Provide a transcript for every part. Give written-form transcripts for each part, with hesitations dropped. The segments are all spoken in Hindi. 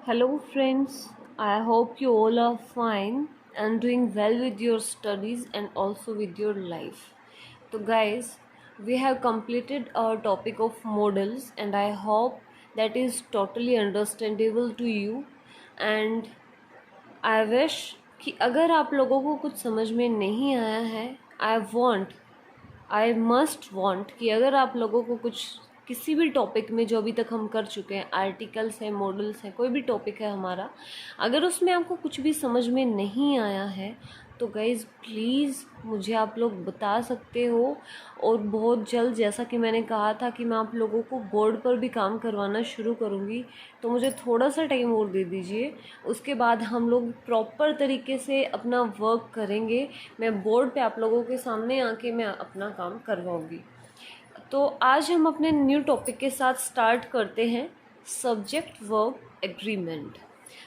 Hello, friends. I hope you all are fine and doing well with your studies and also with your life. So, guys, we have completed our topic of models, and I hope that is totally understandable to you. And I wish कि अगर आप लोगों को कुछ समझ में नहीं आया है, आई मस्ट वॉन्ट कि अगर आप लोगों को कुछ किसी भी टॉपिक में जो अभी तक हम कर चुके हैं, आर्टिकल्स हैं, मॉडल्स हैं, कोई भी टॉपिक है हमारा, अगर उसमें आपको कुछ भी समझ में नहीं आया है तो गाइज़ प्लीज़ मुझे आप लोग बता सकते हो। और बहुत जल्द, जैसा कि मैंने कहा था कि मैं आप लोगों को बोर्ड पर भी काम करवाना शुरू करूँगी, तो मुझे थोड़ा सा टाइम और दे दीजिए। उसके बाद हम लोग प्रॉपर तरीके से अपना वर्क करेंगे। मैं बोर्ड पे आप लोगों के सामने आके मैं अपना काम करवाऊँगी। तो आज हम अपने न्यू टॉपिक के साथ स्टार्ट करते हैं, सब्जेक्ट वर्ब एग्रीमेंट।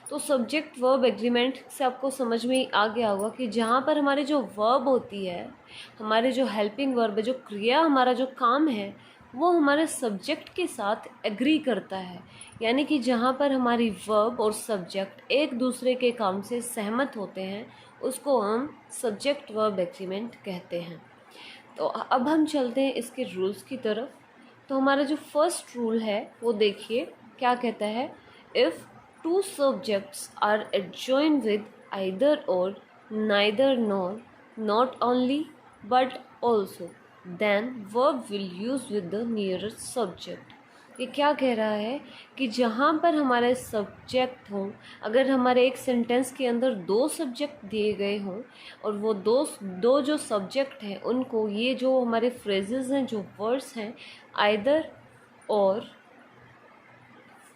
तो सब्जेक्ट वर्ब एग्रीमेंट से आपको समझ में आ गया होगा कि जहाँ पर हमारे जो वर्ब होती है, हमारे जो हेल्पिंग वर्ब है, जो क्रिया, हमारा जो काम है, वो हमारे सब्जेक्ट के साथ एग्री करता है। यानी कि जहाँ पर हमारी वर्ब और सब्जेक्ट एक दूसरे के काम से सहमत होते हैं, उसको हम सब्जेक्ट वर्ब एग्रीमेंट कहते हैं। तो अब हम चलते हैं इसके रूल्स की तरफ। तो हमारा जो फर्स्ट रूल है वो देखिए क्या कहता है, if two subjects are adjoined with either or, neither nor, not only but also, then verb will use with the nearest subject. ये क्या कह रहा है कि जहाँ पर हमारे सब्जेक्ट हों, अगर हमारे एक सेंटेंस के अंदर दो सब्जेक्ट दिए गए हों और वो दो जो सब्जेक्ट हैं उनको, ये जो हमारे फ्रेजेस हैं, जो वर्ड्स हैं, either or,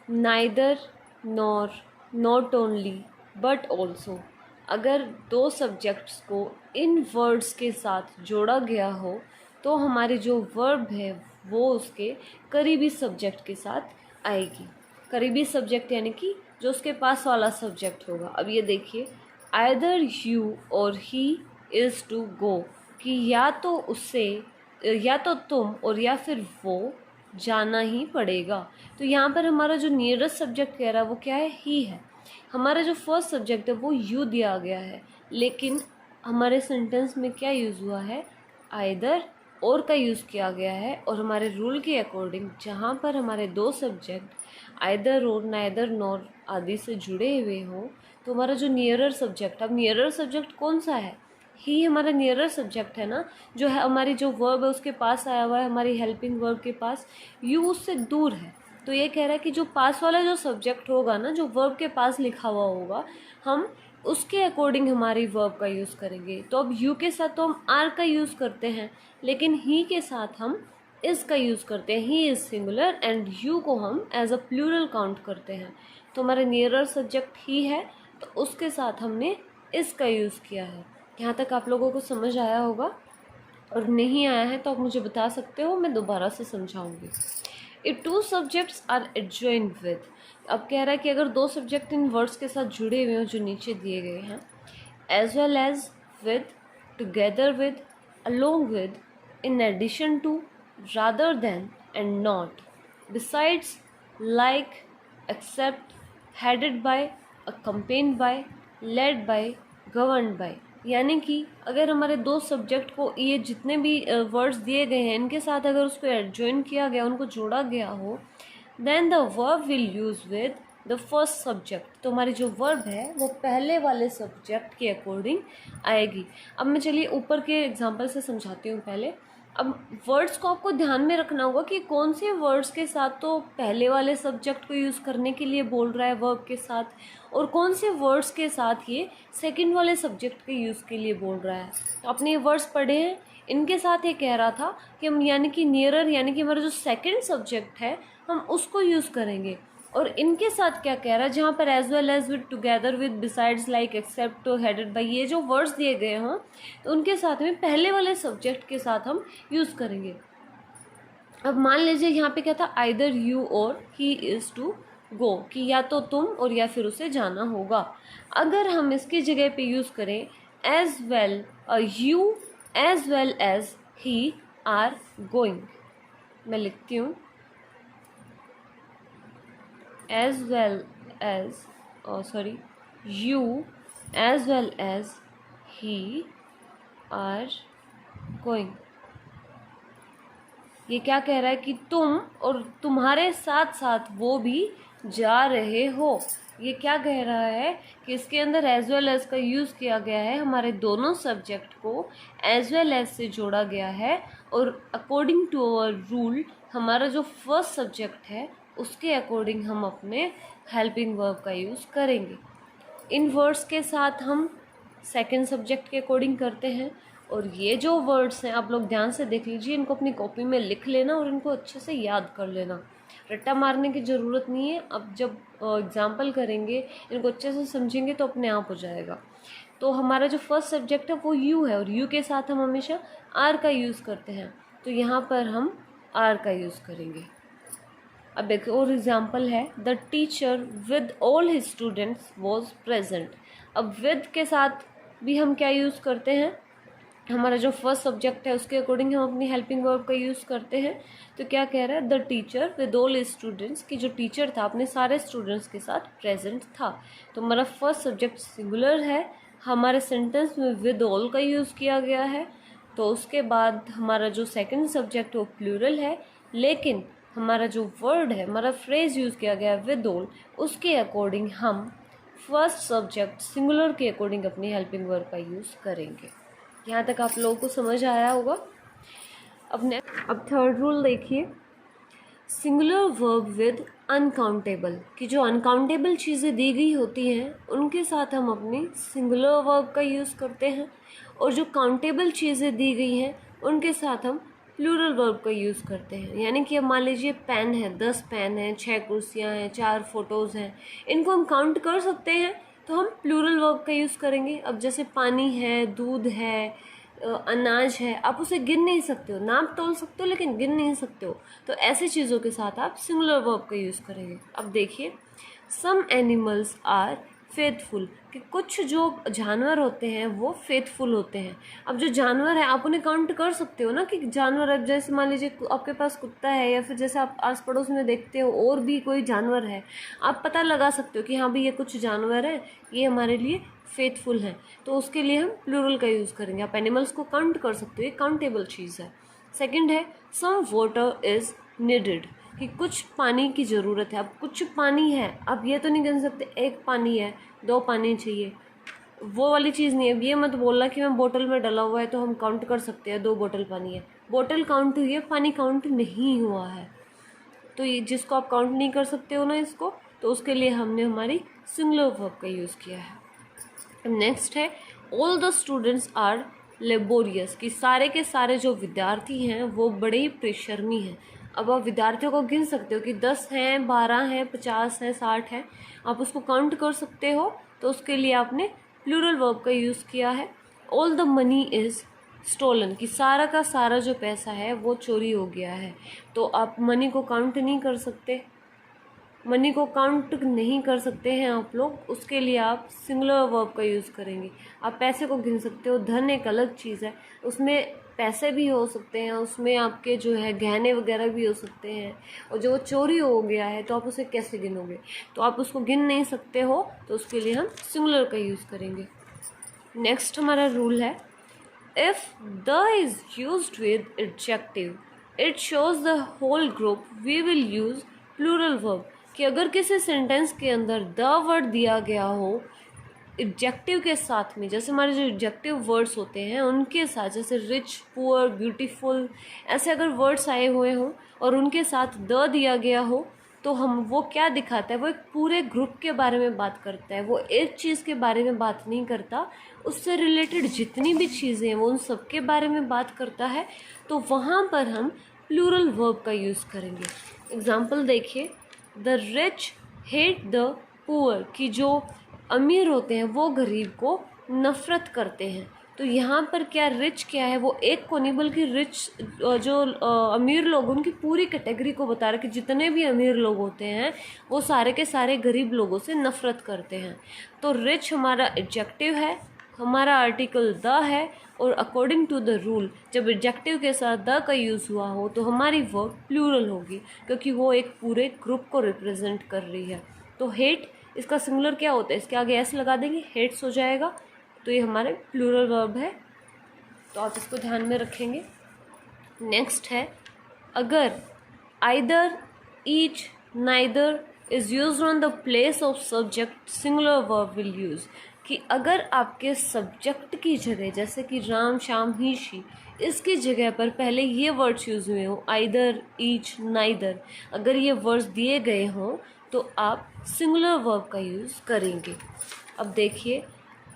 neither nor, not only but also, अगर दो सब्जेक्ट्स को इन वर्ड्स के साथ जोड़ा गया हो तो हमारी जो वर्ब है वो उसके करीबी सब्जेक्ट के साथ आएगी। करीबी सब्जेक्ट यानी कि जो उसके पास वाला सब्जेक्ट होगा। अब ये देखिए, आइदर यू और ही इज़ टू गो, कि या तो उससे, या तो तुम और या फिर वो जाना ही पड़ेगा। तो यहाँ पर हमारा जो नियरेस्ट सब्जेक्ट कह रहा है वो क्या है, ही है। हमारा जो फर्स्ट सब्जेक्ट है वो यू दिया गया है, लेकिन हमारे सेंटेंस में क्या यूज़ हुआ है, आइदर और का यूज़ किया गया है। और हमारे रूल के अकॉर्डिंग जहाँ पर हमारे दो subject either or, neither nor आदि से जुड़े हुए हों, तो हमारा जो नियरर सब्जेक्ट, अब नियरर सब्जेक्ट कौन सा है, ही हमारा नियरर सब्जेक्ट है ना, जो है हमारी जो वर्ब है उसके पास आया हुआ है, हमारी हेल्पिंग वर्ब के पास। यू उससे दूर है, तो ये कह रहा है कि जो पास वाला जो सब्जेक्ट होगा ना, जो वर्ब के पास लिखा हुआ होगा, हम उसके अकॉर्डिंग हमारी वर्ब का यूज़ करेंगे। तो अब यू के साथ तो हम आर का यूज़ करते हैं, लेकिन ही के साथ हम इस का यूज़ करते हैं। He is singular and you को हम एज अ प्लूरल काउंट करते हैं। तो हमारा नियरर सब्जेक्ट ही है, तो उसके साथ हमने इस का यूज़ किया है। यहाँ तक आप लोगों को समझ आया होगा, और नहीं आया है तो आप मुझे बता सकते हो, मैं दोबारा से समझाऊंगी। If two subjects are adjoined with, अब कह रहा है कि अगर दो सब्जेक्ट इन वर्ड्स के साथ जुड़े हुए हैं जो नीचे दिए गए हैं, as well as, with, together with, along with, in addition to, rather than and not, besides, like, except, headed by, accompanied by, led by, governed by. यानी कि अगर हमारे दो सब्जेक्ट को, ये जितने भी वर्ड्स दिए गए हैं, इनके साथ अगर उसको एडजॉइन किया गया, उनको जोड़ा गया हो, then the verb will use with the first subject. तो हमारी जो वर्ब है वो पहले वाले सब्जेक्ट के अकॉर्डिंग आएगी। अब मैं चलिए ऊपर के एग्जांपल से समझाती हूँ पहले। अब वर्ड्स को आपको ध्यान में रखना होगा कि कौन से वर्ड्स के साथ तो पहले वाले सब्जेक्ट को यूज़ करने के लिए बोल रहा है वर्ब के साथ, और कौन से वर्ड्स के साथ ये सेकंड वाले सब्जेक्ट के यूज़ के लिए बोल रहा है। तो आपने ये वर्ड्स पढ़े हैं, इनके साथ ये कह रहा था कि हम, यानी कि नियरर, यानी कि हमारा जो सेकंड सब्जेक्ट है हम उसको यूज़ करेंगे। और इनके साथ क्या कह रहा है, जहाँ पर as well as, with, together with, besides, like, except, headed by, ये जो वर्ड्स दिए गए हों तो उनके साथ में पहले वाले सब्जेक्ट के साथ हम यूज़ करेंगे। अब मान लीजिए यहाँ पे क्या था, आइदर यू और ही इज़ टू गो, कि या तो तुम और या फिर उसे जाना होगा। अगर हम इसकी जगह पे यूज़ करें as well, you as well as he are going, मैं लिखती हूँ, as well as you as well as he are going। ये क्या कह रहा है कि तुम और तुम्हारे साथ साथ वो भी जा रहे हो। ये क्या कह रहा है कि इसके अंदर एज वेल एज का यूज़ किया गया है, हमारे दोनों सब्जेक्ट को एज वेल एज से जोड़ा गया है और अकॉर्डिंग टू अवर रूल हमारा जो फर्स्ट सब्जेक्ट है उसके अकॉर्डिंग हम अपने हेल्पिंग वर्ब का यूज़ करेंगे। इन वर्ड्स के साथ हम सेकंड सब्जेक्ट के अकॉर्डिंग करते हैं। और ये जो वर्ड्स हैं आप लोग ध्यान से देख लीजिए, इनको अपनी कॉपी में लिख लेना और इनको अच्छे से याद कर लेना, रट्टा मारने की ज़रूरत नहीं है। अब जब एग्जाम्पल करेंगे इनको अच्छे से समझेंगे तो अपने आप हो जाएगा। तो हमारा जो फर्स्ट सब्जेक्ट है वो यू है और यू के साथ हम हमेशा आर का यूज़ करते हैं, तो यहाँ पर हम आर का यूज़ करेंगे। अब एक और एग्जाम्पल है, the teacher with all his students was present. अब विद के साथ भी हम क्या यूज़ करते हैं, हमारा जो फर्स्ट सब्जेक्ट है उसके अकॉर्डिंग हम अपनी हेल्पिंग वर्ब का यूज़ करते हैं। तो क्या कह रहा है, the teacher with all students, कि जो टीचर था अपने सारे स्टूडेंट्स के साथ प्रेजेंट था। तो हमारा फर्स्ट सब्जेक्ट सिंगुलर है, हमारे सेंटेंस में विद ऑल का यूज़ किया गया है। तो उसके बाद हमारा जो सेकंड सब्जेक्ट वो प्लूरल है, लेकिन हमारा जो वर्ड है, हमारा फ्रेज यूज़ किया गया है विद ऑल, उसके अकॉर्डिंग हम फर्स्ट सब्जेक्ट सिंगुलर के अकॉर्डिंग अपनी हेल्पिंग वर्ब का यूज़ करेंगे। यहाँ तक आप लोगों को समझ आया होगा। अब थर्ड रूल देखिए, सिंगुलर वर्ब विद अनकाउंटेबल, कि जो अनकाउंटेबल चीज़ें दी गई होती हैं उनके साथ हम अपनी सिंगुलर वर्ब का यूज़ करते हैं, और जो काउंटेबल चीज़ें दी गई हैं उनके साथ हम प्लूरल वर्ब का यूज़ करते हैं। यानी कि अब मान लीजिए पेन है, 10 पेन हैं, 6 कुर्सियाँ हैं, 4 फोटोज़ हैं, इनको हम काउंट कर सकते हैं तो हम प्लूरल वर्ब का यूज़ करेंगे। अब जैसे पानी है, दूध है, अनाज है, आप उसे गिन नहीं सकते हो, नाप तोल सकते हो लेकिन गिन नहीं सकते हो, तो ऐसी चीज़ों के साथ आप सिंगुलर वर्ब का यूज़ करेंगे। अब देखिए, सम एनिमल्स आर फेथफुल, कि कुछ जो जानवर होते हैं वो फेथफुल होते हैं। अब जो जानवर है आप उन्हें काउंट कर सकते हो ना, कि जानवर, अब जैसे मान लीजिए आपके पास कुत्ता है या फिर जैसे आप आस पड़ोस में देखते हो और भी कोई जानवर है, आप पता लगा सकते हो कि हाँ भाई ये कुछ जानवर है, ये हमारे लिए फेथफुल हैं, तो उसके लिए हम प्लूरल का यूज़ करेंगे। आप एनिमल्स को काउंट कर सकते हो, ये काउंटेबल चीज़ है। सेकेंड है, सम वाटर इज़ नीडेड, कि कुछ पानी की ज़रूरत है। अब कुछ पानी है, आप ये तो नहीं कह सकते एक पानी है, 2 पानी चाहिए, वो वाली चीज़ नहीं है। अब ये मत बोलना कि मैं बोतल में डला हुआ है तो हम काउंट कर सकते हैं 2 बोतल पानी है, बोतल काउंट हुई है, पानी काउंट नहीं हुआ है। तो ये जिसको आप काउंट नहीं कर सकते हो ना इसको, तो उसके लिए हमने हमारी सिंगुलर वर्ब का यूज़ किया है। नेक्स्ट है, all the students are laborious, कि सारे के सारे जो विद्यार्थी हैं वो बड़े ही परिश्रमी हैं। अब आप विद्यार्थियों को गिन सकते हो कि 10 हैं, 12 हैं, 50 हैं, 60 हैं, आप उसको काउंट कर सकते हो, तो उसके लिए आपने प्लूरल वर्ब का यूज़ किया है। All the money is stolen, कि सारा का सारा जो पैसा है वो चोरी हो गया है। तो आप मनी को काउंट नहीं कर सकते, मनी को काउंट नहीं कर सकते हैं आप लोग, उसके लिए आप सिंगुलर वर्ब का यूज़ करेंगे। आप पैसे को गिन सकते हो, धन एक अलग चीज़ है, उसमें पैसे भी हो सकते हैं, उसमें आपके जो है गहने वगैरह भी हो सकते हैं, और जो चोरी हो गया है तो आप उसे कैसे गिनोगे, तो आप उसको गिन नहीं सकते हो, तो उसके लिए हम सिंगुलर का यूज़ करेंगे। नेक्स्ट हमारा रूल है, if the is used with adjective it shows the whole group we will use plural verb, कि अगर किसी सेंटेंस के अंदर द वर्ड दिया गया हो एडजेक्टिव के साथ में, जैसे हमारे जो एडजेक्टिव वर्ड्स होते हैं उनके साथ, जैसे रिच, पुअर, ब्यूटीफुल, ऐसे अगर वर्ड्स आए हुए हों और उनके साथ द दिया गया हो, तो हम वो क्या दिखाता है, वो एक पूरे ग्रुप के बारे में बात करता है, वो एक चीज़ के बारे में बात नहीं करता, उससे रिलेटेड जितनी भी चीज़ें हैं वो उन सब के बारे में बात करता है। तो वहाँ पर हम प्लूरल वर्ब का यूज़ करेंगे। एग्जाम्पल देखिए, the rich hate the poor, कि जो अमीर होते हैं वो गरीब को नफ़रत करते हैं। तो यहाँ पर क्या रिच क्या है, वो एक को नहीं बल्कि रिच जो अमीर लोग उनकी पूरी कैटेगरी को बता रहे कि जितने भी अमीर लोग होते हैं वो सारे के सारे गरीब लोगों से नफ़रत करते हैं। तो रिच हमारा एडजेक्टिव है, हमारा आर्टिकल द है, और अकॉर्डिंग टू द रूल जब एडजेक्टिव के साथ द का यूज़ हुआ हो तो हमारी वर्ब प्लूरल होगी, क्योंकि वो एक पूरे ग्रुप को रिप्रेजेंट कर रही है। तो हेट इसका सिंगुलर क्या होता है, इसके आगे एस लगा देंगे, हेड्स हो जाएगा, तो ये हमारे प्लूरल वर्ब है, तो आप इसको ध्यान में रखेंगे। नेक्स्ट है, अगर either, each, neither is used on the place of subject, singular verb will use, कि अगर आपके सब्जेक्ट की जगह, जैसे कि राम, श्याम, ही, शी, इसकी जगह पर पहले ये वर्ड्स यूज हुए हों, आइदर, ईच, नाइदर, अगर ये वर्ड्स दिए गए हों तो आप सिंगुलर वर्ब का यूज़ करेंगे। अब देखिए,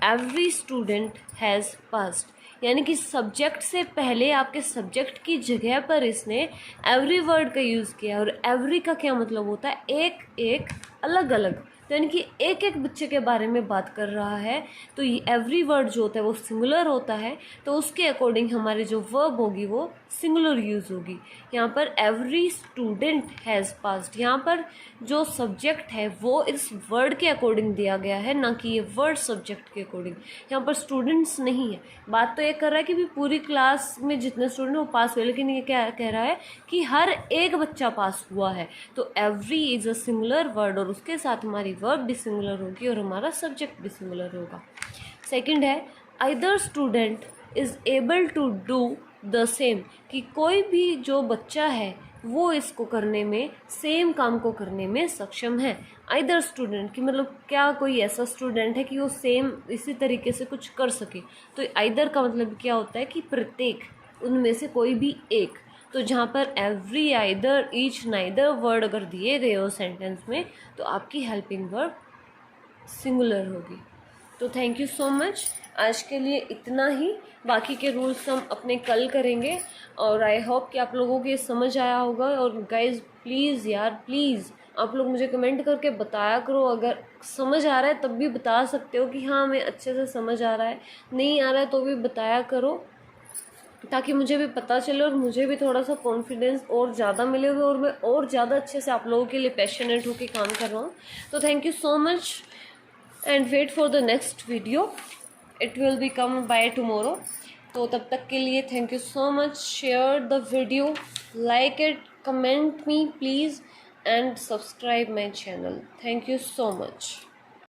एवरी स्टूडेंट हैज़ पास्ड, यानी कि सब्जेक्ट से पहले आपके सब्जेक्ट की जगह पर इसने एवरी वर्ड का यूज़ किया। और एवरी का क्या मतलब होता है, एक एक, अलग अलग, तो यानी कि एक एक बच्चे के बारे में बात कर रहा है, तो ये एवरी वर्ड जो होता है वो सिंगुलर होता है, तो उसके अकॉर्डिंग हमारी जो वर्ब होगी वो सिंगुलर यूज़ होगी। यहाँ पर एवरी स्टूडेंट हैज़ पास्ड, यहाँ पर जो सब्जेक्ट है वो इस वर्ड के अकॉर्डिंग दिया गया है, ना कि ये वर्ड सब्जेक्ट के अकॉर्डिंग। यहाँ पर स्टूडेंट्स नहीं है, बात तो ये कर रहा है कि भी पूरी क्लास में जितने स्टूडेंट वो पास हुए, लेकिन ये क्या कह रहा है कि हर एक बच्चा पास हुआ है, तो every is a singular word और उसके साथ हमारी वर्ब भी सिंगुलर होगी और हमारा सब्जेक्ट भी सिंगुलर होगा। सेकंड है, either student is able to do the same, कि कोई भी जो बच्चा है वो इसको करने में, सेम काम को करने में सक्षम है। आइदर स्टूडेंट की मतलब क्या कोई ऐसा स्टूडेंट है कि वो सेम इसी तरीके से कुछ कर सके, तो आइदर का मतलब क्या होता है कि प्रत्येक, उनमें से कोई भी एक। तो जहाँ पर every, either, each, neither word अगर दिए गए हो सेंटेंस में, तो आपकी हेल्पिंग वर्ब सिंगुलर होगी। तो थैंक यू सो मच, आज के लिए इतना ही, बाकी के रूल्स हम अपने कल करेंगे। और आई होप कि आप लोगों को ये समझ आया होगा। और गाइज प्लीज़ यार, प्लीज़ आप लोग मुझे कमेंट करके बताया करो, अगर समझ आ रहा है तब भी बता सकते हो कि हाँ हमें अच्छे से समझ आ रहा है, नहीं आ रहा है तो भी बताया करो, ताकि मुझे भी पता चले और मुझे भी थोड़ा सा कॉन्फिडेंस और ज़्यादा मिले हुए और मैं और ज़्यादा अच्छे से आप लोगों के लिए पैशनेट होकर काम कर रहा हूँ। तो thank you so much and wait for the next video, it will be come by tomorrow। तो तब तक के लिए thank you so much, share the video, like it, comment me please and subscribe my channel। thank you so much।